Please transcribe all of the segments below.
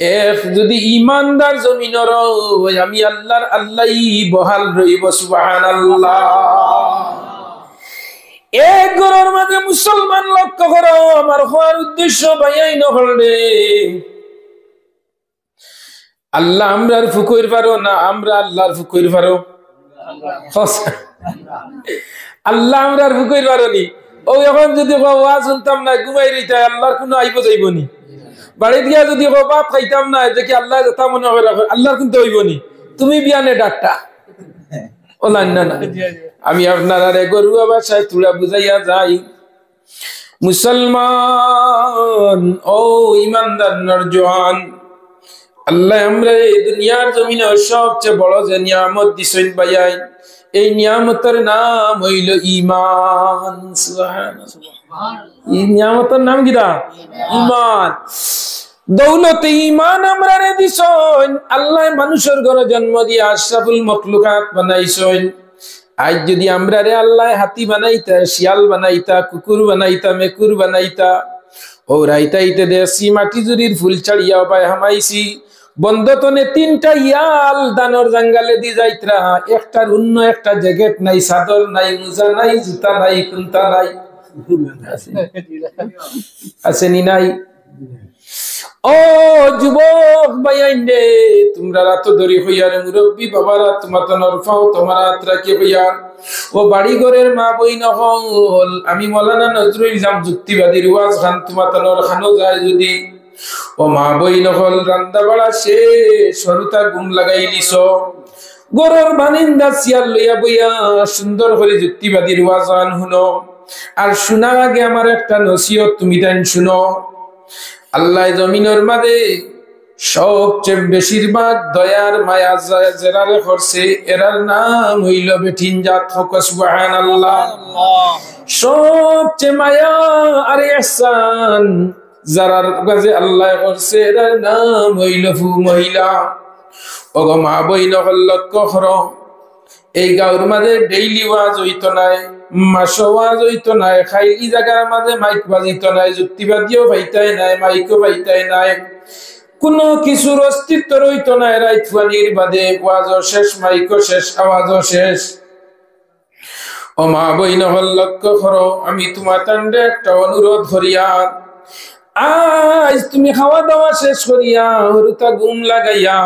এক যদি ইমানদার জমিনর আমি আল্লাহর আল্লাহই বহাল রইব সুবহানাল্লাহ। এক ঘরের মাঝে মুসলমান লক্ষ্য করো, আমার হওয়ার উদ্দেশ্য ভাইয়াই নহলে আল্লাহ আমরার ফুকইর পারো না আমরা আল্লাহর ফুকইর পারো? আল্লাহ আমরার ফুকইর পারো নি? ও এখন যদি ওয়াজ শুনতাম না ঘুমাই রইতা আল্লাহর কোনো আইব যাইব নি? বাড়ি দিয়া যদি বাপ খাইতাম না দেখি আল্লাহ তা মনে হবে আল্লাহর কিন্তু হইব নি? তুমি বিয়ানে ডাক্তা ও না না, আমি আপনার গরুয়া ভাষায় তুলা বুঝাইয়া যাই। মুসলমান ও ইমানদার নরজওয়ান, আল্লাহ আমরা এই দুনিয়ার জমিনে সবচেয়ে বড় যে নিয়ামত দিছেন ভাইয়াই, এই নিয়ামতের নাম হইল ঈমান। সুবহানাল্লাহ। এই নিয়ামতের নাম কিরা? ঈমান। দৌলতে ঈমান আমরা রে দিছেন। আল্লাহ মানুষের ঘরে জন্ম দিয়ে আশরাফুল মখলুকাত বানাইছেন। আজ যদি আমরা রে আল্লাহ হাতি বানাইতা, শিয়াল বানাইতা, কুকুর বানাইতা, মেকুর বানাইতা, ও রাইতাইতে দেশি মাটি জুরির ফুল ছাড়িয়া পায় হামাইছি, বন্ধতনে তিনটা ইয়াল দানর জাঙ্গালে দি যাইতরা, একটার অন্য একটা জ্যাকেট নাই, চাদর নাই, মোজা নাই, জুতা নাই, কুন্তা নাই, আছে নি নাই? ও যুবক ভাইয়াইনে, তোমরা রাত ধরি হইয়ার মুরব্বী বাবারা তোমার নরফাও তোমার হাত রাখি হইয়ার, ও বাড়ি ঘরের মা বই নহল, আমি মৌলানা নজরুল ইসলাম যুক্তিবাদীর ওয়াজ খান তোমার নর খানো যায় যদি, ও মা বই নহল রান্দা বাড়া শেষ সরুতা ঘুম লাগাই লিছ, গরুর বানিন্দা চিয়ার লইয়া বইয়া সুন্দর করে যুক্তিবাদীর ওয়াজ গান শুনো। আর শোনার আগে আমার একটা নসিহত তুমি তাই শুনো। আল্লাহ জমিনের মাঝে সবচেয়ে বেশিরভাগ দয়ার মায়া যারারে করছে এরার নাম হইল বেঠিন জাত। সুবহানাল্লাহ। সবচেয়ে মায়া আর ইহসান যারার কাছে আল্লাহ করছে এরার নাম হইল মহিলা। ওগো মা বই নহল লক্ষ্য করো, এই গাঁর মাঝে ডেইলি ওয়াজ হইতো নাই, মাস ওয়াজ হইতো নাই, খাইলি জায়গার মাঝে মাইক বাজিত নাই, যুক্তিবাদীও পাইতাই নাই, মাইকও পাইতাই নাই, কোনো কিছুর অস্তিত্ব রইতো নাই। রাইত ফানির বাদে ওয়াজও শেষ, মাইকও শেষ, আওয়াজও শেষ। ও মা বই নহল লক্ষ্য করো, আমি তোমার তান্ডে একটা অনুরোধ করিয়া, আজ তুমি খাওয়া দাওয়া শেষ করিয়া হরুতা ঘুম লাগাইয়া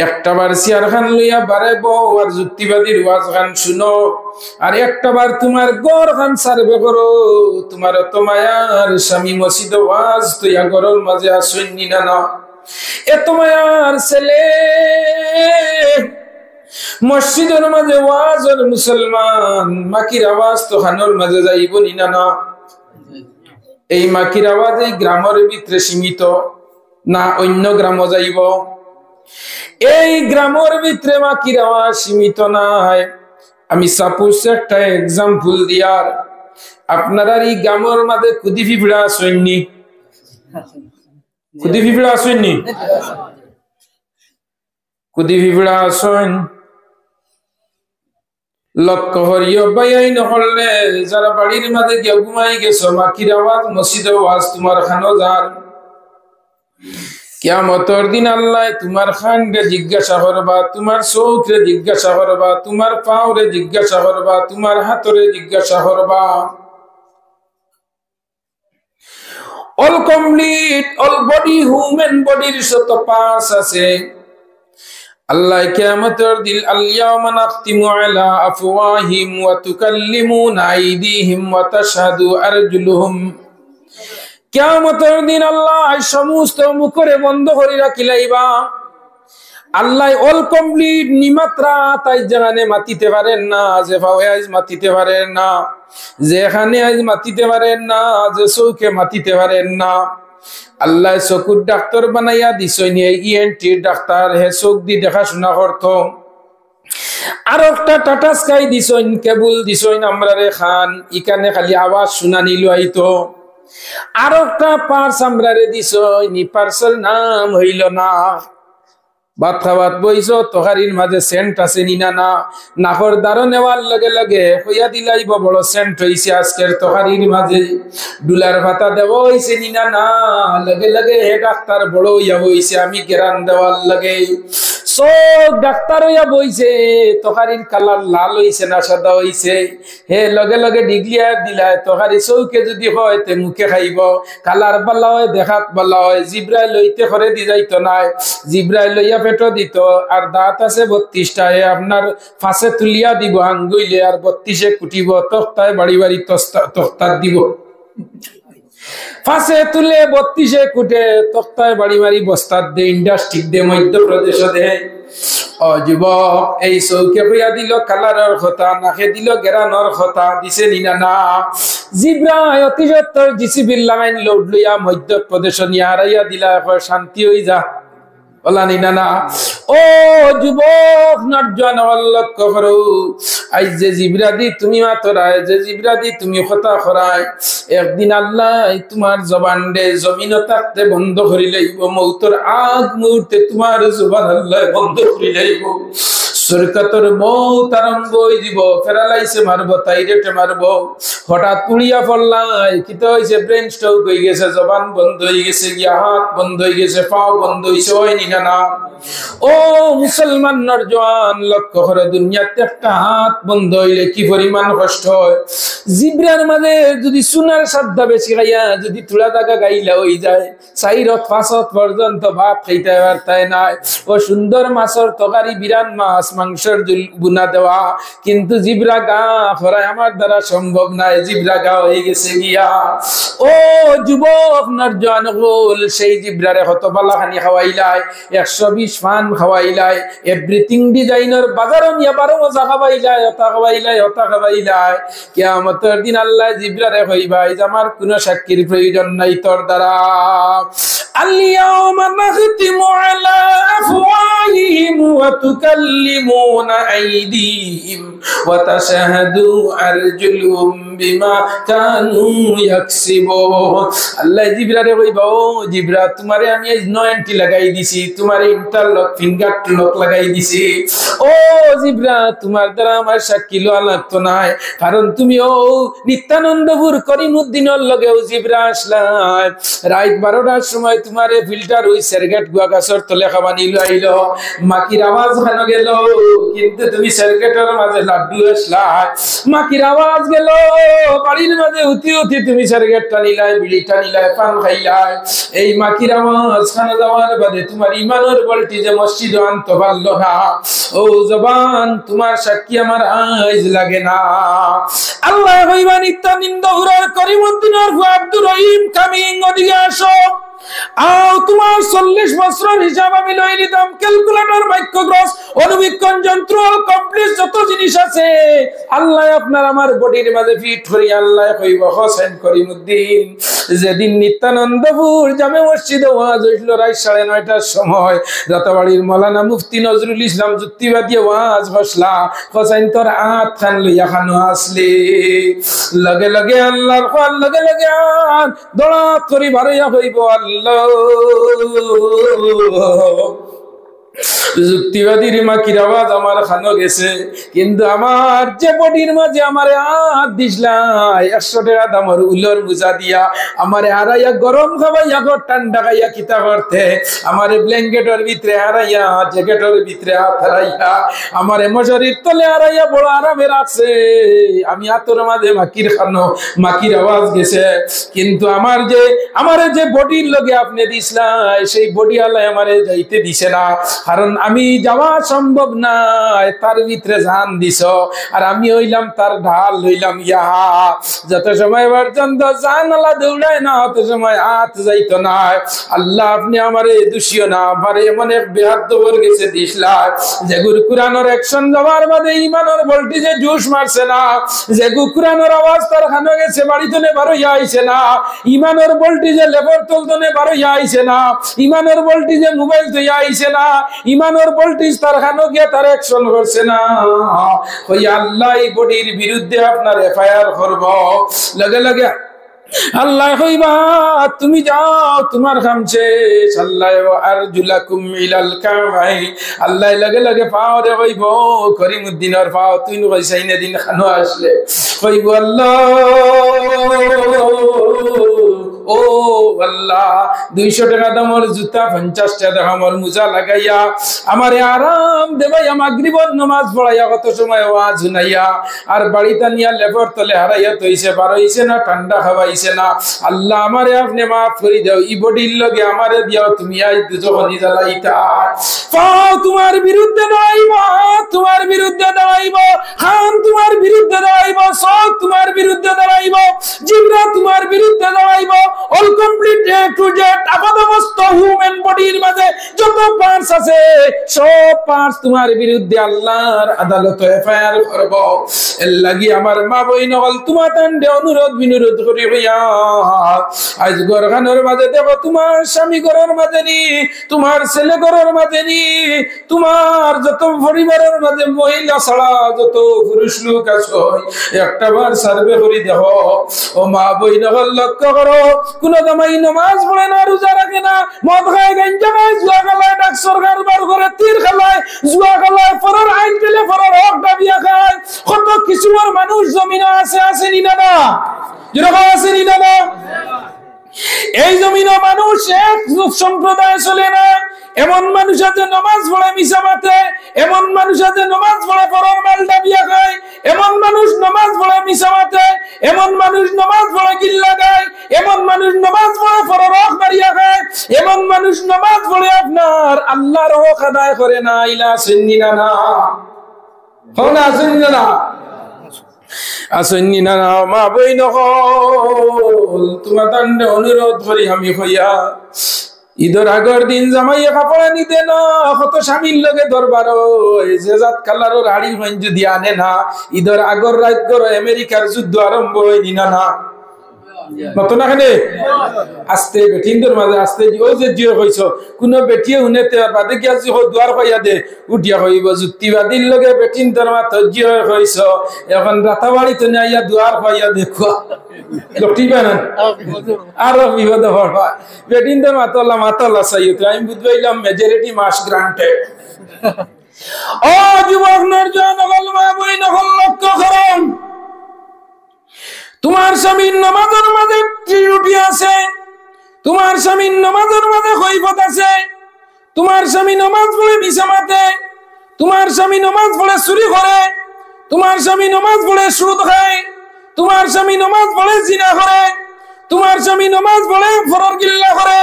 একটা বার চেয়ার খান লইয়া বারে বউ আর যুক্তিবাদীর ওয়াজ খান শুনো, আর একটা বার তোমার গড় খান সার্ভে করো। তোমার তো মায়ার স্বামী মসজিদে ওয়াজ তুইয়া গড়ের মাঝে আসেননি না? না, এত মায়ার ছেলে মসজিদের মাঝে ওয়াজ আর মুসলমান, মাকির আওয়াজ তো খানোর মাঝে যাইব নি না? না, এই মাকির আওয়াজ এই গ্রামের ভিতরে সীমিত না অন্য গ্রামও যাইব? এই গ্রামের ভিতরে মাকির আওয়াজ সীমিত নাই। আমি সাপোজ একটা এক্সাম্পল দিয়ার, আপনারা এই গ্রামের মাঝে কুদি ফিফড়া আসেননি? কুদি ফিফড়া আসেননি? কুদি ফিফড়া আসেন লক্ষ্য হরিও বাইয়াই নহলে যারা বাড়ির মাঝে গিয়ে ঘুমাই গেছো, মাকির আওয়াজ মসজিদে ওয়াজ তোমার খানো যার, কিয়ামতের দিন আল্লাহ তোমার খানরে জিজ্ঞাসা করবা, তোমার চোখরে জিজ্ঞাসা করবা, তোমার পাওরে জিজ্ঞাসা করবা, তোমার হাতরে জিজ্ঞাসা করবা। All complete all body, human বডির শত পার্টস আছে। আল্লাহ কিয়ামতের দিন আল-ইয়াওমা নাখতিমু আলা আফওয়াহিম ওয়া তুকাল্লিমুনা আইদিহিম ওয়া তাশহাদু আরজুলুহুম। কিয়ামতের দিন আল্লাহ সমস্ত মুখরে বন্ধ করে রাখিলাইবা। আল্লাহ অল কমপ্লিট নিমাত্রা তাই জানে মাতিতে পারেন না, যে ভাবে আজ মাতিতে পারেন না, যেখানে আজ মাতিতে পারেন না, যে চৌকে মাতিতে পারেন না। আল্লাহ চকুর ডাক্তার বানাইয়া দিছেন, ইএনটি ডাক্তার, হে চোখ দি দেখাশোনা করত। আর একটা টাটা স্কাই দিছেন, কেবল দিছেন আমরা রে খান, ইকানে খালি আওয়াজ শোনা নিল আইতো। আর একটা পার্স আমরা রে দিছেন, পার্সের নাম হইল না। ভাত খাওয়াত বইছো তরকারির মাঝে সেন্ট আছে নিনা না নাকর দ্বারো নেওয়ার লগে লগে হইয়া দিলাইব বড় সেন্ট হইছে আজকের তরকারির মাঝে ডুলার ভাতা দেওয়া হইছে নিনা না লগে লগে হে ডাক্তার বড় হইয়া বইছে আমি গেরান দেওয়ার লাগে সব ডাক্তার হইয়া বইছে তরকারির কালার লাল হইছে না সাদা হইছে হে লগে লগে ডিগলিয়া দিলায় তরকারি চৌকে যদি হয় তে মুখে খাইব কালার বালা হয় দেখাত বালা হয় জিব্রাই লইতে করে দি যাইতো নাই জিব্রাই লইয়া পেটো দিত আর দাঁত আছে 32টা আপনার ফাঁসে তুলিয়া দিব আঙ্গুইলে আর 32-এ কুটিব তক্তায় বাড়ি বাড়ি তক্তার দিব ফাঁসে তুলে 32-এ কুটে তক্তায় বাড়ি বাড়ি বস্তার দে ইন্ডাস্ট্রি দে মধ্যপ্রদেশ দে ও যুবক এই চৌকে হইয়া দিল কালারের কথা নাকে দিল গেরানোর কথা দিছে নিনা না জিব্রাই অতি সত্তর জিসিবিল লাগাইন লোড লইয়া মধ্যপ্রদেশ নিয়ে হারাইয়া দিলা শান্তি হই যা বলা নিনা না ও যুবক নরজান লক্ষ্য করো আই যে জিব্রাদি তুমি মাতরায় যে জিব্রাদি তুমি কথা করায় একদিন আল্লাহ তোমার জবান দে জমিন থাকতে বন্ধ করি লইব মৌতর আগ মুহূর্তে তোমার জবান আল্লাহ বন্ধ করি লইব সরকাতর মৌত আরম্ভ হয়ে দিব ফেরালাইছে মারবো তাইরেটে মারবো হঠাৎ পুড়িয়া পড়লাই কিতা হয়েছে ব্রেন স্ট্রোক হয়ে গেছে জবান বন্ধ হয়ে গেছে গিয়া হাত বন্ধ হয়ে গেছে পাও বন্ধ হয়েছে হয়নি না ও মুসলমান নরজওয়ান লক্ষ্য করে দুনিয়াতে একটা হাত বন্ধ হইলে কি পরিমাণ কষ্ট হয় জিব্রার মাঝে যদি সোনার সাদ্দা বেশি খাইয়া যদি তুলা দাগা গাইলা হয়ে যায় 4-5 পর্যন্ত ভাত খাইতে পারতায় নাই ও সুন্দর মাছের তরকারি বিরান মাছ মাংসের বুনা দেওয়া কিন্তু জিব্রা গা ফরায় আমার দ্বারা সম্ভব নাই জিব্রা গা হয়ে গেছে গিয়া ও যুবক নরজওয়ান হল সেই জিব্রারে কত বালাখানি খাওয়াইলাই 120 ফান খাওয়াইলাই এভরিথিং ডিজাইনার বাজারও নিয়ে 12 মজা খাওয়াইলাই ওটা খাওয়াইলাই কিয়ামতের দিন আল্লাহ জিব্রারে কইবা এই আমার কোনো সাক্ষীর প্রয়োজন নাই তোর দ্বারা আল-ইয়াওমা নাখতিমু আলা আফওয়াহিহিম ওয়া তুকাল্লিমুনা আইদিহিম ওয়া তাশহাদু আরজুলুহুম বিমা কানু ইয়াকসিবুন আল্লাহ জিব্রারে কইবা ও জিব্রা তোমারে আমি আজ নয়নটি লাগাই দিছি তোমারে ইন্টারলক ফিঙ্গার লক লাগাই দিছি ও জিব্রা তোমার দ্বারা আমার সাক্ষী লওয়া লাগতো না কারণ তুমি ও নিত্যানন্দপুর করিমউদ্দিনের লগেও জিব্রা আসলাই রাত 12টার সময় তোমারে ফিল্টার হই সার্কিট গুয়া গাছর তলে খাবানি লইলো মাকির আওয়াজ খান গেল কিন্তু তুমি সার্কিটের মাঝে লাড্ডু আসলা মাকির আওয়াজ গেল বাড়ির মাঝে উঠি উঠি তুমি সার্কিটটা নিলাই বিড়িটা নিলাই পান খাইলাই এই মাকির আওয়াজ খানা যাওয়ার বাদে তোমার ইমানের বলটি যে মসজিদ আনতে পারলো না ও জবান তোমার সাক্ষী আমার আইজ লাগে না আল্লাহ হইবা নিত্যানন্দপুরের করিমউদ্দিনের আব্দুর রহিম কামিং ওদিকে আসো আও তোমার 40 বছরের হিসাব আমি লই নিতাম ক্যালকুলেটর মাইক্রোগ্রাফ অনুবীক্ষণ যন্ত্র কমপ্লিট যত জিনিস আছে আল্লাহ আপনার আমার বডির মাঝে ফিট করি আল্লাহ কইব হোসেন করিমউদ্দিন যেদিন নিত্যানন্দপুর জামে মসজিদে ওয়াজ হইল রাত 9:30টার সময় রাতাবাড়ির মাওলানা মুফতি নজরুল ইসলাম যুক্তিবাদী ওয়াজ বসলা হোসেন তোর আত খান লইয়া খানো আসলে লগে লগে আল্লাহর খান লগে লগে দড়া করি বাড়িয়া হইব আল্লাহ যুক্তিবাদীর মাকির আওয়াজ আমার খানো গেছে কিন্তু আমার যে বডির মাঝে আমারে হাত দিছলাই 100 টাকা দামের উলর বুঝা দিয়া আমারে হারাইয়া গরম খাবাইয়া ঠান্ডা খাইয়া কিতা করতে আমারে ব্ল্যাঙ্কেটের ভিতরে হারাইয়া জ্যাকেটের ভিতরে হাত হারাইয়া আমারে মশারির তলে হারাইয়া বড় আরামে রাখছে আমি হাতের মাঝে মাকির খানো মাকির আওয়াজ গেছে কিন্তু আমারে যে বডির লগে আপনি দিছলাই সেই বডি আল্লাহ আমারে যাইতে দিছে না কারণ আমি যাওয়া সম্ভব না তার ভিতরে জান দিছ আর আমি হইলাম তার ঢাল হইলাম ইয়া যত সময় পর্যন্ত জান আল্লাহ দৌড়ায় না তত সময় হাত যাইতো না আল্লাহ আপনি আমারে দুষিও না আমারে এমন এক বেহাদ্দবর গেছে দিছলা যে কুরআনের অ্যাকশন যাওয়ার বাদে ইমানের ভোল্টেজে জোশ মারছে না যে কুরআনের আওয়াজ তার খানো গেছে বাড়িতে নে বারো আইছে না ইমানের ভোল্টেজে লেবার তুলতনে বারো আইছে না ইমানের ভোল্টেজে মোবাইল তো আইছে না ইমানের ভোল্টেজ তার খানো গিয়া তার অ্যাকশন করছে না ওই আল্লাহ এই বডির বিরুদ্ধে আপনার এফআইআর করব লগে লগে আল্লাহ কইবা তুমি যাও তোমার কাম শেষ। আল্লাহ আরজুলাকুম ইলাল কাবাই, আল্লাহ লগে লগে পাও রে কইব করিমউদ্দিনের পাও তুই কইছাই না দিন খানো আসলে কইব আল্লাহ ও আল্লাহ 200 টাকা দামের জুতা 50 টাকা দামের মোজা লাগাইয়া আমারে আরাম দেবাইয়া মাগরিবের নামাজ পড়াইয়া কত সময় ওয়াজ শুনাইয়া আর বাড়িতে নিয়া লেপর তলে হারাইয়া তইছে বার হইছে না ঠান্ডা খাওয়াইছে না। আল্লাহ আমারে আপনি মাফ করে দাও, ই বডির লগে আমারে দিও তুমি আই দুজখনি জ্বালাইতা পাও তোমার বিরুদ্ধে দাঁড়াইব, তোমার বিরুদ্ধে দাঁড়াইব, খান তোমার বিরুদ্ধে দাঁড়াইব, সব তোমার বিরুদ্ধে দাঁড়াইব, জিবরা তোমার বিরুদ্ধে দাঁড়াইব। All complete A to Z আপাদমস্ত human বডির মাঝে যত পার্টস আছে সব পার্টস তোমার বিরুদ্ধে আল্লাহর আদালতে এফআইআর করব। এর লাগি আমার মা বইন হল তোমার তান্ডে অনুরোধ বিনুরোধ করি হইয়া আজ গরখানোর মাঝে দেখো তোমার স্বামী ঘরের মাঝে নি, তোমার ছেলে ঘরের মাঝে নি, তোমার যত পরিবারের মাঝে মহিলা ছাড়া যত পুরুষ লোক আছে একটা বার সার্ভে করে দেখো। ও মা বইন হল লক্ষ্য করো, কোন জামাই নামাজ পড়ে না, রোজা রাখে না, মদ খায়, গাঞ্জা খায়, জুয়া খেলায়, ডাক সরকার বার করে তীর খেলায়, জুয়া খেলায়, পরের আইন পেলে পরের হক দাবিয়া খায়। কত কিছুর মানুষ জমিনে আছে নি না না, যেরকম আছে নি না না। এই জমিনে মানুষ এক সম্প্রদায় চলে না। এমন মানুষ আছে নামাজ পড়ে মিশা মাতে, এমন মানুষ আছে নামাজ পড়ে পরের মাল দাবিয়া খায়, এমন মানুষ নামাজ পড়ে মিশা মাতে, এমন মানুষ নামাজ পড়ে গিল্লা গায়, এমন মানুষ নামাজ পড়ে পরের হক মারিয়া খায়, এমন মানুষ নামাজ পড়ে আপনার আল্লাহর হক আদায় করে না। ইলা সুন্নি না না হনা সুন্নি না না আসন্নি না না মা বই নকল তোমার দণ্ডে অনুরোধ করি আমি হইয়া ঈদের আগের দিন জামাইয়া কাপড় নিতে না কত স্বামীর লগে দরবার যে জাত কালারের হাড়ি হইন যদি আনে না ঈদের আগর রাত করে আমেরিকার যুদ্ধ আরম্ভ হয়নি না না মত না খানে আস্তে বেটিনদের মাঝে আস্তে ও যে জিও কইছ কোন বেটিয়ে উনেতে বাদে কি আজি দুয়ার কইয়া দে উঠিয়া কইব যুক্তিবাদীর লগে বেটিনদের মাথা জিও কইছ এখন রাতাবাড়ি তো নাইয়া দুয়ার কইয়া দেখো লটি বানান আর বিপদ হবা বেটিনদের মাতাল্লা চাইও তো আমি বুঝবাইলাম মেজরিটি মাস গ্রান্টেড। ও যুবক নরজন নগল মা বই নগল লক্ষ্য করুন, তোমার স্বামীর নামাজের মাঝে ত্রিরুটি আছে, তোমার স্বামীর নামাজের মাঝে কৈফত আছে, তোমার স্বামী নামাজ পড়ে বিছানাতে, তোমার স্বামী নামাজ পড়ে চুরি করে, তোমার স্বামী নামাজ পড়ে সুদ খায়, তোমার স্বামী নামাজ পড়ে জিনা করে, তোমার স্বামী নামাজ পড়ে ফরর গিল্লা করে,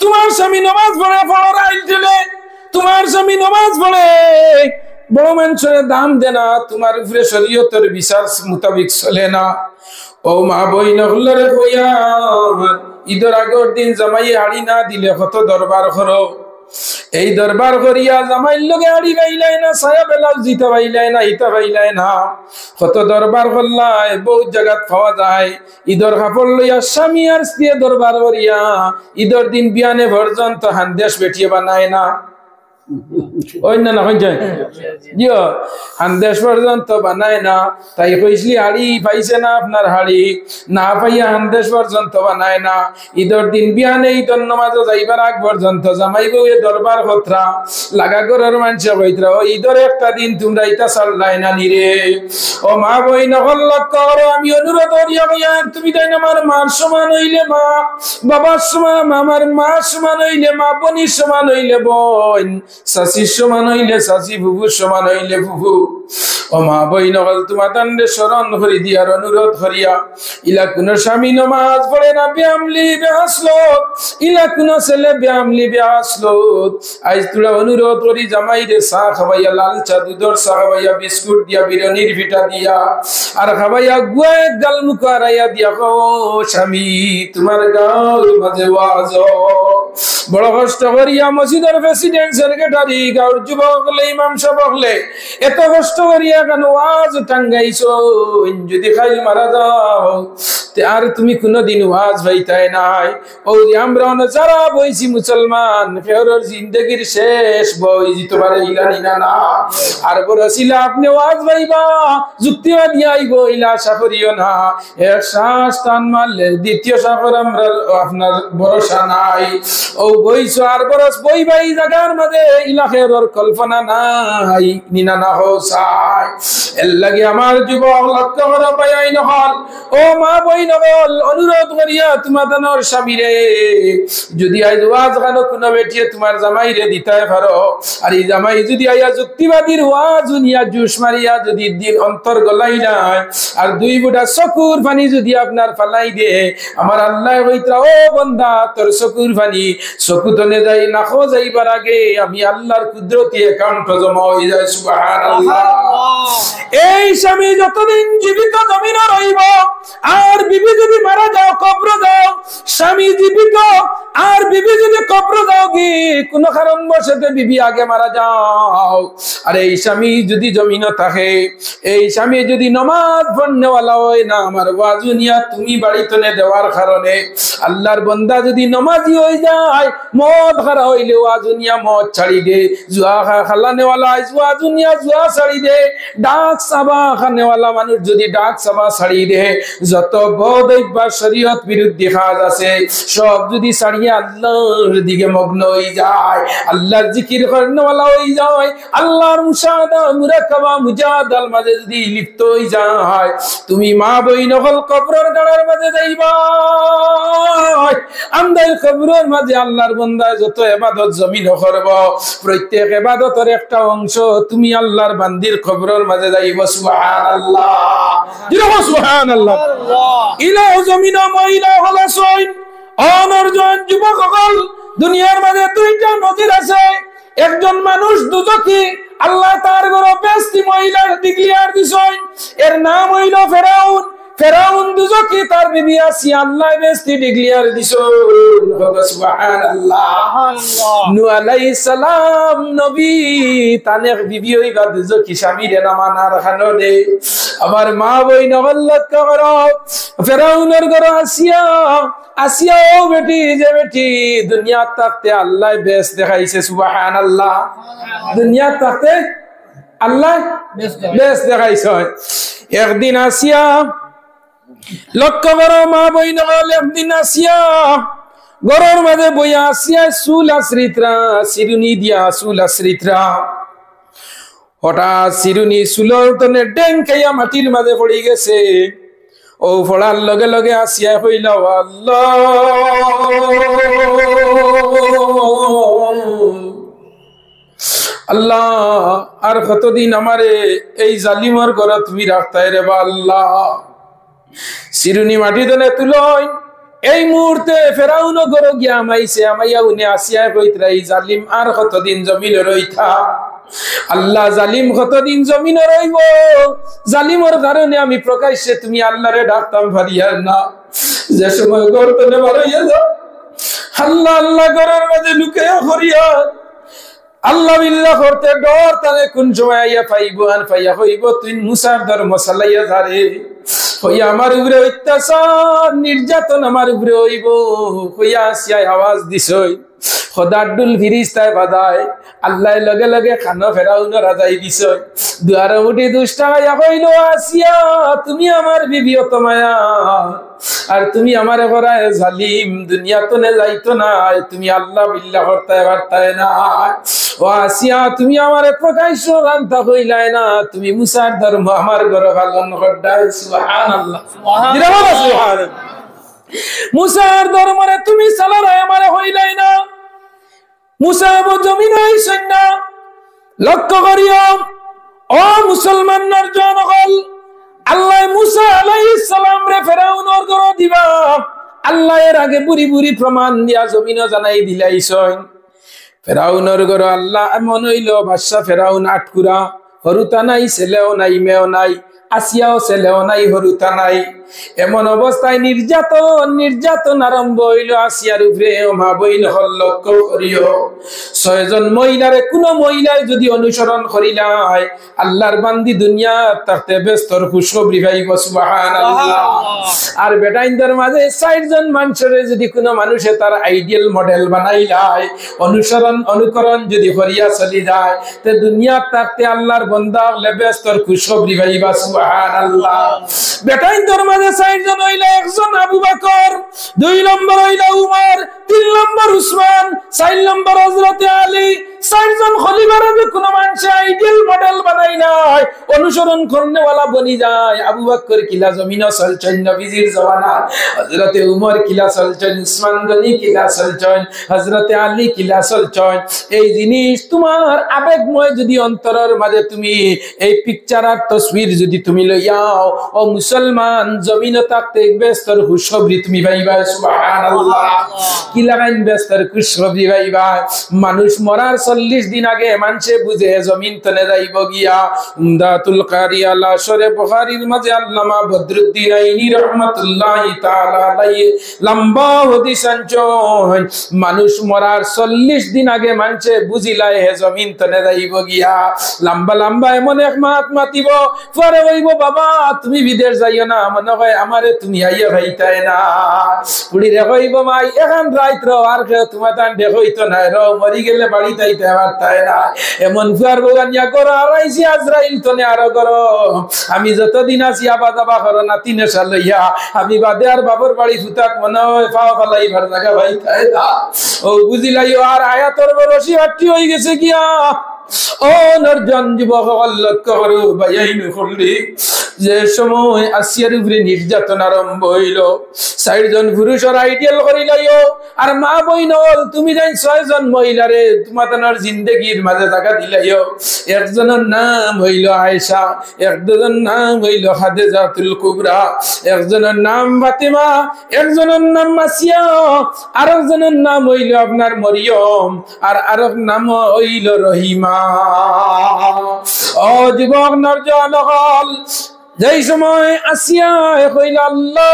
তোমার স্বামী নামাজ পড়ে ফরর আইল ঠেলে, তোমার স্বামী নামাজ পড়ে বড় মানুষের দাম দে না, তোমার উপরে শরীয়তের বিচার মোতাবিক চলে না। ও মা বই নহলরে কইয়া ঈদের আগের দিন জামাই হাড়ি না দিলে কত দরবার করো, এই দরবার করিয়া জামাইর লগে হাড়ি পাইলাই না, ছায়া বেলাও জিতা পাইলাই না, ইতা পাইলাই না, কত দরবার করলাই বহুত জায়গাত পাওয়া যায়। ঈদের কাপড় লইয়া স্বামী আর স্ত্রী দরবার করিয়া ঈদের দিন বিয়ানে পর্যন্ত হান্দেশ বেটিয়ে বানায় না না জিও হান্দেশ পর্যন্ত বানায় না। তাই কইসলি হাড়ি পাইছে না আপনার হাড়ি না পাইয়া হান্দেশ পর্যন্ত বানায় না। ঈদের দিন বিয়ানে ঈদের নামাজে যাইবার আগ পর্যন্ত জামাই বউয়ে দরবার খতরা লাগা ঘরের মানুষে কইতরা ও ঈদের একটা দিন তোমরা ইটা চাল্লাই না নিরে। ও মা বই নকল লক্ষ্য করো, আমি অনুরোধ করিয়া বইয়ার তুমি তাই আমার মার সমান হইলে মা, বাবার সমান আমার মার সমান হইলে মা, বোনির সমান হইলে বোন, শাশির সমান হইলে শাশি, ফুফুর সমান হইলে ফুফু। ও মা বই নকল তোমার দণ্ডে স্মরণ করি দিয়ার অনুরোধ করিয়া ইলা কোন স্বামী নমাজ পড়ে না ব্যায়ামলি বেহাসলো, ইলা কোন ছেলে ব্যায়ামলি বেহাসলো, আজ তোরা অনুরোধ করি জামাই রে চা খাবাইয়া লাল চা দুধর চা খাবাইয়া বিস্কুট দিয়া বিরিয়ানির ভিটা দিয়া আর খাবাইয়া গুয়ে গাল মুখ আড়াইয়া দিয়া কো স্বামী তোমার গাঁর মাঝে ওয়াজ বড় কষ্ট করিয়া মসজিদের প্রেসিডেন্ট সেক্রেটারি গাঁর যুবক হলে ইমাম সাহেব হলে এত কষ্ট করিয়া কেন ওয়াজ টাঙ্গাইছো, যদি খাইল মারা যাও আর তুমি কোনোদিন ওয়াজ ভাইতাই নাই। ও আমরা যারা বইছি মুসলমান ফেরর জিন্দগির শেষ বই জিতে পারে ইলানি না না। আর বলছিল আপনি ওয়াজ ভাইবা যুক্তিবাদী আইব ইলা আশা করিও না। এক শ্বাস টান মারলে দ্বিতীয় সাফর আমরা আপনার ভরসা নাই। ও বইছো আর বরস বই ভাই জায়গার মাঝে ইলা ফেরর কল্পনা নাই নিনা না হোসাই। এর লাগে আমার যুবক লক্ষ্য করে পাই নহল। ও মা বই নহল অনুরোধ করিয়া তোমাদের স্বামীরে যদি আজ ওয়াজ গানো কোনো বেটিয়ে তোমার জামাই রে দিতে পারো, আর এই জামাই যদি আইয়া যুক্তিবাদীর ওয়াজ উনিয়া জুস মারিয়া যদি দিন অন্তর গলাই নাই আর দুই বুড়া চকুর পানি যদি আপনার ফালাই দে, আমার আল্লাহ কইতরা ও বন্দা তোর চকুর পানি চকু তনে যাই নাখো যাইবার আগে আমি আল্লাহর কুদরতি একাউন্ট জমা হয়ে যায়। সুবহানাল্লাহ। এই স্বামী যতদিন জীবিত জমিনে রইব আর বিবি যদি মারা যাও কবর দাও, স্বামী জীবিত আর বিবি যদি কবর দাও কি কোন কারণ বশত বিবি আগে মারা যাও, আর এই স্বামী যদি জমিনে থাকে, এই স্বামী যদি নামাজ পড়নেওয়ালা হয় না আমার ওয়াজুনিয়া তুমি বাড়িতে দেওয়ার কারণে আল্লাহর বান্দা যদি নামাজি হয়ে যায়, মদ খারা হইলে ওয়াজুনিয়া মদ ছাড়ি দে, জুয়া খালানেওয়ালা ওয়াজুনিয়া জুয়া ছাড়ি দে, ডাক সাবা খানেওয়ালা মানুষ যদি ডাক সাবা ছাড়ি দে, যত বদইবা শরীয়ত বিরুদ্ধে কাজ আছে সব যদি ছাড়িয়ে আল্লাহর দিকে মগ্ন হয়ে যায়, আল্লাহর জিকির করনেওয়ালা হয়ে যায়, আল্লাহর মুশাহাদা মুরাকাবা মুজাহাদার মাঝে যদি লিপ্ত হয়ে যায়, তুমি মা বই নকল কবরের গাড়ার মাঝে যাইবা। আমদাই কবরের মাঝে আল্লাহর বান্দা যত ইবাদত জমিন করব প্রত্যেক ইবাদতের একটা অংশ তুমি আল্লাহর বান্দির কবরের মাঝে যাইবা। সুবহানাল্লাহ। দিলাম সুবহানাল্লাহ। ইলাহ জমিন মহিলা হলাসই অনর্জন যুবক সকল দুনিয়ার মাঝে দুইটা নজির আছে। একজন মানুষ দুজকি আল্লাহ তার ঘরে বেস্তি মহিলা ডিক্লিয়ার দিছেন, এর নাম হইল ফেরাউন। ফেরাউন দুজকি তার বিবি আসিয়া আল্লাহ বেস্তি ডিক্লিয়ার দিছেন। সুবহানাল্লাহ। নূহ আলাইহিস সালাম নবী তানের বিবি হইবা দুজকি স্বামীরে না মানার কারণে আমার মা বই নবল্লত কর ফেরাউনের ঘরে আসিয়া আসিয়া ও বেটি যে বেটি দুনিয়া তাকতে আল্লাহ বেশ দেখাইছে। সুবহানাল্লাহ। দুনিয়া তাকতে আল্লাহ বেশ দেখাইছে। একদিন আসিয়া লক্ষ্য করো মা বই নগল, একদিন আসিয়া গরর মাঝে বইয়া আসিয়া চুল আশ্রিতরা চিরুনি দিয়া চুল আশ্রিতরা হঠাৎ চিরুনি চুলর তনে ডেং খাইয়া মাটির মাঝে পড়ে গেছে। ও ফড়ার লগে লগে আসিয়া হইল আল্লাহ আল্লাহ আর কতদিন আমারে এই জালিমার ঘরে তুমি রাখতাই রে বা আল্লাহ। চিরুনি মাটি তনে তুলই এই মুহূর্তে ফেরাউন ঘরে গিয়া আমাইছে, আমাইয়া উনি আসিয়া কইতরা এই জালিম আর কতদিন জমিনে রইথা। আল্লাহ জালিম কতদিন জমিনে রইব, জালিমের কারণে আমি প্রকাশ্যে তুমি আল্লাহরে ডাকতাম পারিয়ার না। যে সময় ঘর তনে বাড়াইয়া যাও আল্লাহ আল্লাহ ঘরের মাঝে লুকাইয়া করিয়া আল্লাহ বিল্লাহ করতে ডর তারে কোন সময় আইয়া পাইব আর পাইয়া হইব তুই মুসার ধর্ম চালাইয়া ধারে হইয়া আমার উপরে অত্যাচার নির্যাতন আমার উপরে হইব হইয়া আসিয়া আওয়াজ দিছই খোদাডুল ফিরিস্তায় বাজায় আল্লাহ লগে লগে খানো ফেরাউন রাজাই দিছই দুয়ারে উঠি দুষ্টা হইয়া কইল আসিয়া তুমি আমার বিবি তোমায়া আর তুমি আমার ঘরায় জালিম দুনিয়া তো নে যাইতো না, তুমি আল্লাহ বিল্লাহ করতে পারতাই না। ও আসিয়া তুমি আমার প্রকাশ্য রান্তা কইলাই না, তুমি মুসার ধর্ম আমার ঘরে পালন করদাই। সুবহানাল্লাহ। সুবহানাল্লাহ। মুসার ধর্মরে তুমি সালারাই আমারে হইলাই না। মুসা জমিন হইছেন না। লক্ষ্য করিও ও মুসলমানের জনগণ, আল্লাহ মুসা আলাইহিস সালাম রে ফেরাউনের ঘরে দিবা আল্লাহ এর আগে বুড়ি বুড়ি প্রমাণ দিয়া জমিনও জানাই দিলাইছেন। ফেরাউনের ঘরে আল্লাহ এমন হইল বাদশা ফেরাউন আটকুরা, হরুতা নাই, ছেলেও নাই, মেয়েও নাই, আসিয়াও ছেলেও নাই, হরুতা নাই। এমন অবস্থায় নির্যাতন নির্যাতন আরম্ভ হইল আসিয়ার উপরে। মা বইন হল লক্ষ্য করিও ছয়জন মহিলারে কোন মহিলায় যদি অনুসরণ করিলাই আল্লাহর বান্দি দুনিয়া তাতে ব্যস্তর খুশখবরি পাইব সুবহানাল্লাহ। আর বেটাইনদের মাঝে ৬০ জন মানুষের যদি কোন মানুষে তার আইডিয়াল মডেল বানাইলাই অনুসরণ অনুকরণ যদি করিয়া চলি যায় তে দুনিয়া তাতে আল্লাহর বান্দা হলে ব্যস্তর খুশখবরি পাইবা সুবহানাল্লাহ। বেটাইনদের মাঝে ৬০ জন হইলে একজন আবু বকর, ২ নম্বর হইল উমর, ৩ নম্বর উসমান, ৪ নম্বর হযরত আলী। ৬০ জন খলিফার কোন মানুষ আইডিয়াল মডেল বানাই নাই অনুসরণ করনেওয়ালা বনি যায়। আবু বকর কিলা জমিন চলছেন নবীজির জমানা, হযরত উমর কিলা চলছেন, উসমান গনি কিলা চলছেন, হযরত আলী কিলা চলছেন। এই জিনিস তোমার আবেগময় যদি অন্তরের মাঝে তুমি এই পিকচার আর তসবির যদি তুমি লইয়াও ও মুসলমান জমিন থাকতে ব্যস্তর খুশখবরি তুমি পাইবা সুবহানাল্লাহ। কি লাগাইন ব্যস্তর খুশখবরি পাইবা? মানুষ মরার ৪০ দিন আগে মানুষে বুঝে জমিন তনে যাইব গিয়া। উমদাতুল কারি আলা শরে বুখারীর মাঝে আল্লামা বদরুদ্দিন আইনি রাহমাতুল্লাহি তাআলা আলাইহি লম্বা হাদিস আনছেন মানুষ মরার ৪০ দিন আগে মানুষে বুঝিলাই হে জমিন তনে যাইব গিয়া। লম্বা লম্বা এমন এক মাত মাতিব, পরে হইব বাবা তুমি বিদেশ যাইও না, মনে হয় আমারে তুমি আইয়া ভাইতাই না। বুড়ি রে হইব মাই এখন রাইত র আর কেউ তোমার তান দেখইতো না র মরি গেলে বাড়ি তাইতে আমার তাই না। এমন ফুয়ার বগানিয়া করো আড়াইছি আজরাইল তনে আরো করো। আমি যতদিন আছি আবা দাবা করো না ৩ সাল লইয়া আমি বাদে আর বাবর বাড়ি ফুতাক মনে হয় পাওয়া ফালাই ভার জায়গা ভাই তাই না। ও বুঝিলাইও আর আয়াতর রশি হাট্টি হয়ে গেছে গিয়া। ও নরজন যুবক লক্ষ্য করো ভাইয়াইনু করলি যে সময় আসিয়ার উপরে নির্যাতন আরম্ভ হইল ৬০ জন পুরুষের আইডিয়াল করিলাইও আর মা বইন তুমি যাই ৬ জন মহিলারে তোমার জিন্দগির মাঝে জায়গা দিলাইও। একজনের নাম হইল আয়েশা, একজনের নাম হইল খাদিজাতুল কুবরা, একজনের নাম ফাতিমা, একজনের নাম মাসিয়া, আরেকজনের নাম হইল আপনার মরিয়ম, আর আরেক নাম হইল রহিমা। ও যুবক নরজন হল যেই সময় আসিয়া কইল আল্লাহ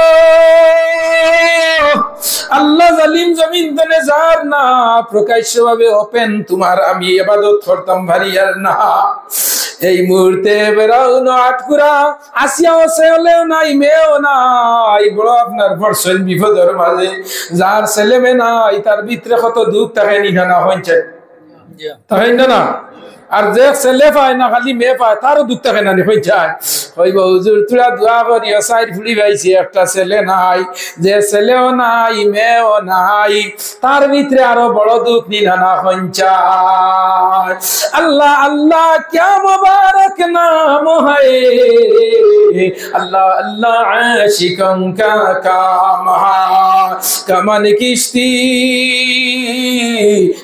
আল্লাহ জালিম জমিন তনে যার না প্রকাশ্যভাবে ওপেন তোমার আমি ইবাদত করতাম ভারিয়ার না। এই মুহূর্তে বেরাও না আটকুরা আসিয়াও ছেলেও নাই মেয়েও নাই, বড় আপনার বর্ষণ বিপদের মাঝে যার ছেলে মেয়ে নাই তার ভিতরে কত দুঃখ থাকে নিহানা হয়েছে তাই না। আর যে ছেলে পায় না খালি মেয়ে পায় তারও দুঃখ থাকে না হয়ে যায়। হইব হুজুর তোরা দোয়া করিও সাইড ফুলি পাইছি একটা ছেলে নাই, যে ছেলেও নাই মেয়েও নাই তার ভিতরে আরো বড় দুঃখ নিধানা হঞ্চায়। আল্লাহ আল্লাহ ক্যা মুবারক নাম হয়, আল্লাহ আল্লাহ আশিকন কা কাম কামান কিস্তি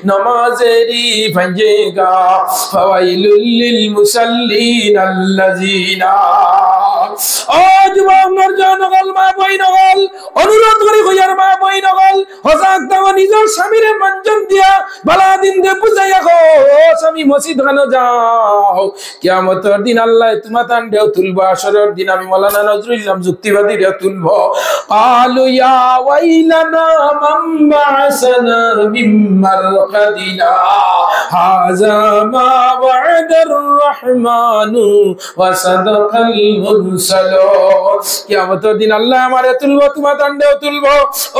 নমাজেরি ভঞ্জেগা ফাওয়াইলুল লিল মুসাল্লিন আল্লাযিনা। ও যুবক নরজন গল মা বইন গল অনুরোধ করি কইয়ার মা বইন গল হযাক দাও নিজের স্বামীরে মঞ্জন দিয়া বালা দিন দে বুঝাইয়া গো স্বামী মসজিদ গানো যাও। কিয়ামতের দিন আল্লাহ তোমার তান দেও তুলবা, আসরের দিন আমি মাওলানা নজরুল ইসলাম যুক্তিবাদী দেও তুলব। আলু ইয়া ওয়াইলানা মান বা'সানা মিন মারকাদিনা হাযা মা ওয়া'দার রহমানু ওয়া সাদাকাল মুরসালুন। কিয়ামতের দিন আল্লাহ আমারে তুলব তোমার তান দেও তুলব।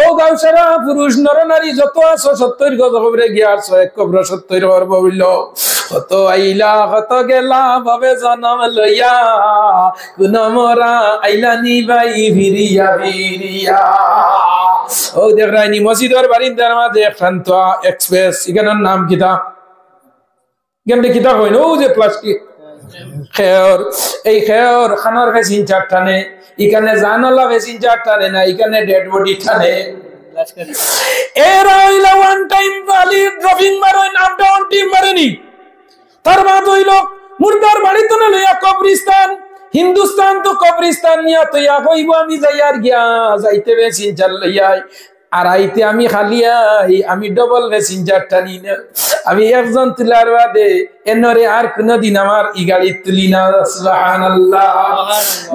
ও গাউসারা পুরুষ নর নারী যত আছো ৭০ গজ কবরে গিয়া ১০০ কবর ৭০ পর্ব হইল। কত আইলা কত গেলা ভাবে জনম লইয়া কোন মরা আইলা নি ভাই ভিরিয়া ভিরিয়া। ও দেখরাইনি মসজিদের বারিন্দার মাঝে শান্ত এক্সপ্রেস এখানের নাম কিতা গেমটা কিতা কইন ও যে প্লাস্টিক খেয়র এই খেয়র খানার ভেসিন চারটানে এখানে জানালা ভেসিন চারটানে না এখানে ডেড বডি টানে। এরা হইলা ওয়ান টাইম খালি ড্রপিং মারোই আপ ডাউন টিম মারেনি। তার বাদ হইল মুর্দার বাড়ি তো লইয়া কবরিস্তান হিন্দুস্তান তো কবরিস্তান নিয়া তো ইয়া হইব আমি যাইয়ার গিয়া যাইতে বেশি চাল লইয়াই আর আইতে আমি খালিয়াই আমি ডবল মেসেঞ্জার টানি না আমি একজন তুলার বাদে এনরে আর কোনদিন আমার ই গাড়ি তুলি না সুবহানাল্লাহ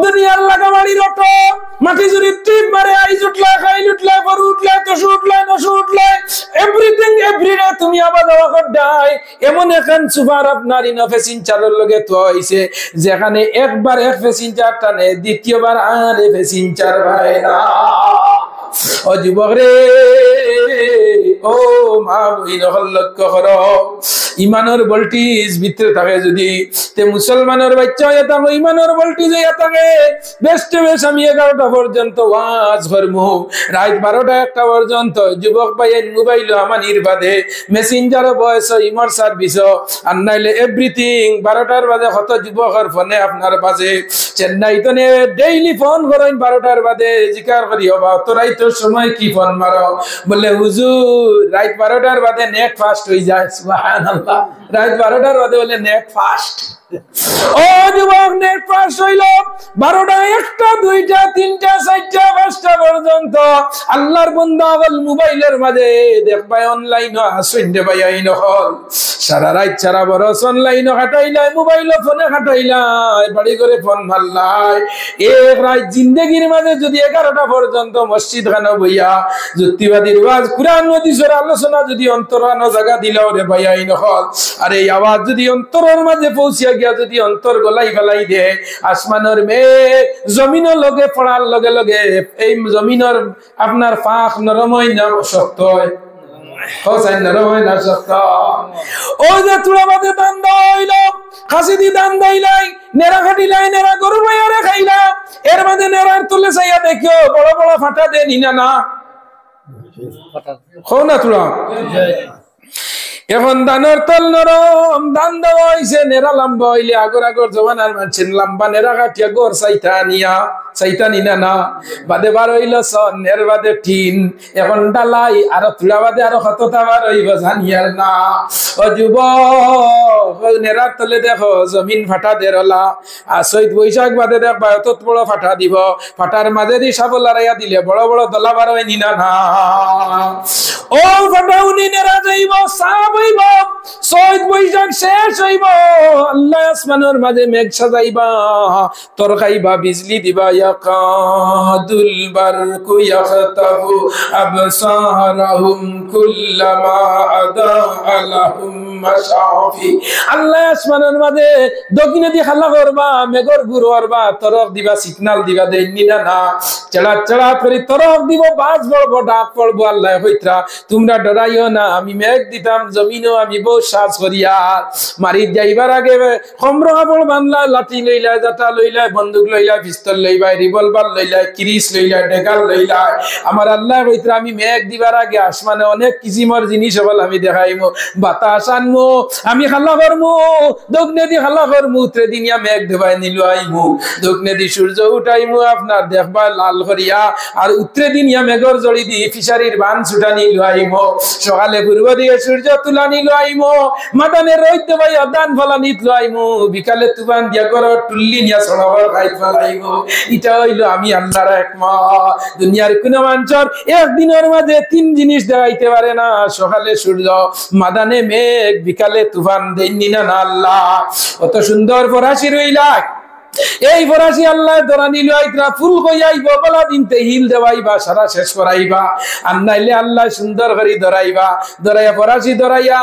দুনিয়ার লাগা বাড়ির অটো মাটি জুড়ি ট্রিপ মারে আইজ উঠলা খাইল উঠলা পর উঠলা তসু উঠলা নসু উঠলা এভরিথিং এভরিডে তুমি আবার দাওয়া করদাই এমন এখন সুপার আপনার ইন প্যাসেঞ্জারের লগে তো হইছে যেখানে একবার এক প্যাসেঞ্জার টানে দ্বিতীয়বার আর প্যাসেঞ্জার ভাই না ও যুবক রে ও মা বইন লক্ষ্য করো ইমানের ভোল্টেজ ভিতরে থাকে যদি তে মুসলমানের বাচ্চা হয়ে থাকো ইমানের ভোল্টেজ হয়ে থাকে বেস্ট বেশ আমি 11টা পর্যন্ত ওয়াজ করমু রাত 12টা 1টা পর্যন্ত যুবক ভাইয়ের মোবাইল আমার নির্বাদে মেসেঞ্জার বয়স ইমর সার্ভিস আর নাইলে এভরিথিং 12টার বাদে কত যুবকের ফোনে আপনার বাজে চেন্নাই তো ডেইলি ফোন করেন 12টার বাদে জিকার করি হবা তোরাই তোর সময় কি ফোন মারো বলে হুজুর রাত 12টার বাদে নেট ফাস্ট হয়ে যায় সুবহানাল্লাহ রাত 12টার বাদে বলে নেট ফাস্ট ও যুবক নেট ফাস্ট হইল 12টা 1টা 2টা 3টা 4টা 5টা পর্যন্ত আল্লাহর বান্দা বল মোবাইলের মাঝে দেখবাই অনলাইন আসইন্দে ভাই আইন হল সারা রাত সারা বরস অনলাইন কাটাইলাই মোবাইল ফোনে কাটাইলাই বাড়ি করে ফোন মারলাই এক রাত জিন্দেগির মাঝে যদি 11টা পর্যন্ত মসজিদ খানো বইয়া যুক্তিবাদীর ওয়াজ কুরআন হাদিসের আলোচনা যদি অন্তরানো জায়গা দিলাও রে ভাই আইন হল আর এই আওয়াজ যদি অন্তরের মাঝে পৌঁছিয়া গিয়া যদি অন্তর গলাই ফেলাই দে আসমানের মেঘ জমিনের লগে পড়ার লগে লগে এই জমিনের আপনার পাখ নরম হয় না শক্ত হয় হোসেন নরম হয় না শক্ত ও যে তুলা বাদে দান দইল খাসি দি দান দইলাই নেরা খাটিলাই নেরা গরু বাইরে খাইলা এর মাঝে নেরার তুলে চাইয়া দেখিও বড় বড় ফাটা দে নিনা না হো না তুলা এখন দানের তল নরম দান দেওয়া হয়েছে নেরা লম্বা হইলে আগর আগর জমানার মানুষের লম্বা নেরা কাটিয়া গোর চাইতা নিনা না বাদে বার হইল সন এর বাদে টিন এখন ডালাই আর তুলা বাদে আরো কতটা বার হইব জানিয়ার না ও যুবক নেরার তলে দেখো জমিন ফাটা দেরলা আর চৈত বৈশাখ বাদে দেখবা এত বড় ফাটা দিব ফাটার মাঝে দি সাবল লড়াইয়া দিলে বড় বড় দলা বার হয় নিনা না ও ফাটা উনি নেরা যাইব সাব হইব চৈত বৈশাখ শেষ হইব আল্লাহ আসমানের মাঝে মেঘ সাজাইবা তোর খাইবা বিজলি দিবা ইয়াকাদুল বারকু ইয়াখতাফু আবসারহুম কুল্লামা আদাআ লাহুম মাশাফি আল্লাহ আসমানের মাঝে দক্ষিণে দি খালা করবা মেঘর গুরু করবা তরফ দিবা সিগন্যাল দিবা দেইনি না না চড়া চড়া করে তরফ দিব বাজ বড় ডাক পড়বো আল্লাহ হইত্রা তোমরা ডরাইও না আমি মেঘ দিতাম জমিনও আমি বহু সাজ করিয়া মারি যাইবার আগে কমর কাপড় বানলা লাঠি লইলা জাটা লইলা বন্দুক লইলা পিস্তল লইবা রিভলভার লইলা কিরিস লইলা ডেগাল লইলা আমার আল্লাহ কইতরা আমি মেঘ দিবার আগে আসমানে অনেক কিসিমর জিনিস হল আমি দেখাইমু বাতাস আনমু আমি খালা করমু দক্ষিণে দি খালা করমু উত্তরে দিনিয়া মেঘ দেবাই নিলু আইমু দক্ষিণে দি সূর্য উঠাইমু আপনার দেখবা লাল করিয়া আর উত্তরে দিনিয়া মেঘর জড়ি দি ফিশারির বান ছুটা নিলু আইমু সকালে পূর্ব দিকে সূর্য তুলা নিলু আইমু মাদানে রইতে ভাই দান ফলা নিতলু আইমু বিকালে তুবান দিয়া করো টুল্লি নিয়া সড়াবার খাই ফেলাইমু এটা হইলো আমি আল্লাহর একমত দুনিয়ার কোন মানুষের একদিনের মাঝে 3 জিনিস দেখাইতে পারে না সকালে সূর্য মাদানে মেঘ বিকালে তুফান দেননি না আল্লাহ কত সুন্দর ফরাসি রইলা এই ফরাসি আল্লাহ ধরা নিল আইতরা ফুল কইয়াইব বলা দিনতে হিল দেওয়াইবা সারা শেষ করাইবা আর নাইলে আল্লাহ সুন্দর করে ধরাইবা ধরাইয়া ফরাসি ধরাইয়া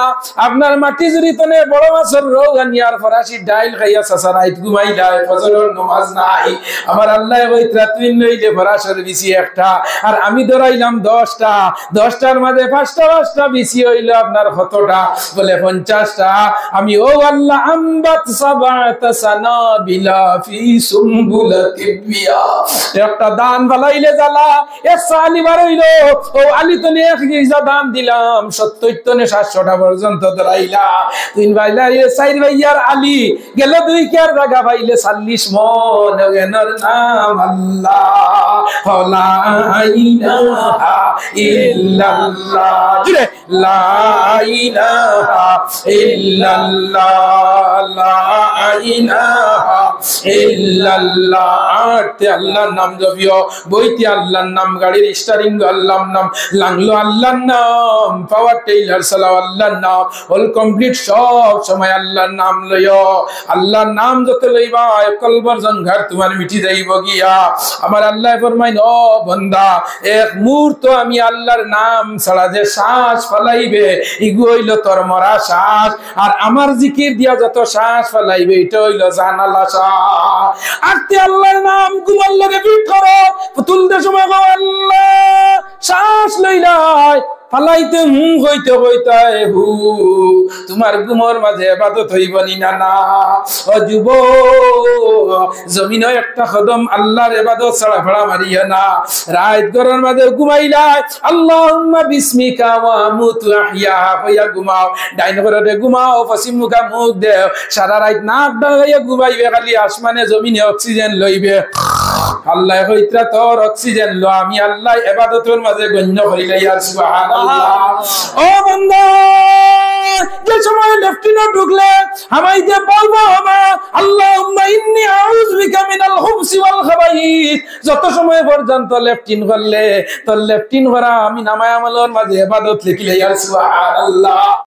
আপনার মাটি জুড়ি তনে বড় মাছের রোগ আনিয়ার ফরাসি ডাইল খাইয়া সাসারাইত ঘুমাইলাই ফজরের নামাজ নাই আমার আল্লাহ কইতরা তুই নইলে ফরাসের বিসি একটা আর আমি ধরাইলাম 10টার মাঝে 5টা বিসি হইল আপনার কতটা বলে 50টা আমি ও আল্লাহ আমবাত সাবাতা সানাবিলা ফি সুমবুলাতিবিয়া একটা দান বালাইলে জ্বালা এক সালি বার হইলো ও আলী তনে এক গিজা দান দিলাম 70 তনে 700টা পর্যন্ত ধরাইলা তিন ভাইলা এ চার ভাইয়ার আলী গেল 2 কেয়ার জায়গা পাইলে 40 মন এনার নাম আল্লাহ লা ইলাহা ইল্লাল্লাহ জুরে লা ইলাহা ইল্লাল্লাহ লা ইলাহা ইল্লাল্লাহ। আটতে আল্লাহর নাম জপিও, বইতে আল্লাহর নাম, গাড়ির স্টারিং আল্লাহর নাম, লাংলো আল্লাহর নাম, পাওয়ার টেইলার চালাও আল্লাহর নাম, অল কমপ্লিট সব সময় আল্লাহর নাম লইও। আল্লাহর নাম যত লইবা কলবর জঙ্ঘার তোমার মিটি যাইব গিয়া। আমার আল্লাহ ফরমাইন, ও বান্দা, এক মুহূর্ত আমি আল্লাহর নাম ছাড়া যে শ্বাস ফলাইবে ইগু হইল তোর মরা শ্বাস, আর আমার জিকির দিয়া যত শ্বাস ফলাইবে এটা হইল জানালা শ্বাস। আর তে আল্লাহর নাম গুমার লগে ফিট করো, তুলতে সময় গো আল্লাহ শ্বাস লইলাই ফালাইতে হইতে হইতে হু, তোমার গুমর মাঝে ইবাদত হইব নি না? না ও যুব, জমিনে একটা কদম আল্লাহর ইবাদত ছাড়া ভাড়া মারিয়া না। রাত গরের মাঝে ঘুমাইলাই আল্লাহুম্মা বিসমিকা ওয়া আমুতু আহইয়া হইয়া ঘুমাও, ডাইন ঘরে ঘুমাও, পশ্চিম মুখা মুখ দেও, সারা রাত নাক ডাকাইয়া ঘুমাইবে, খালি আসমানে জমিনে অক্সিজেন লইবে। আল্লাহ হইতরা তোর অক্সিজেন লো, আমি আল্লাহ ইবাদতের মাঝে গণ্য করিলে ইয়া সুবহানাল্লাহ। ও বান্দা, যে সময় লেফটিনে ঢুকলে আমায় যে বলবো হবে আল্লাহুম্মা ইন্নী আউযু বিকা মিনাল খুবসি ওয়াল খাবাইস, যত সময় পর্যন্ত লেফটিন করলে তোর লেফটিন করা আমি নামায় আমলের মাঝে ইবাদত লিখিলে ইয়া সুবহানাল্লাহ।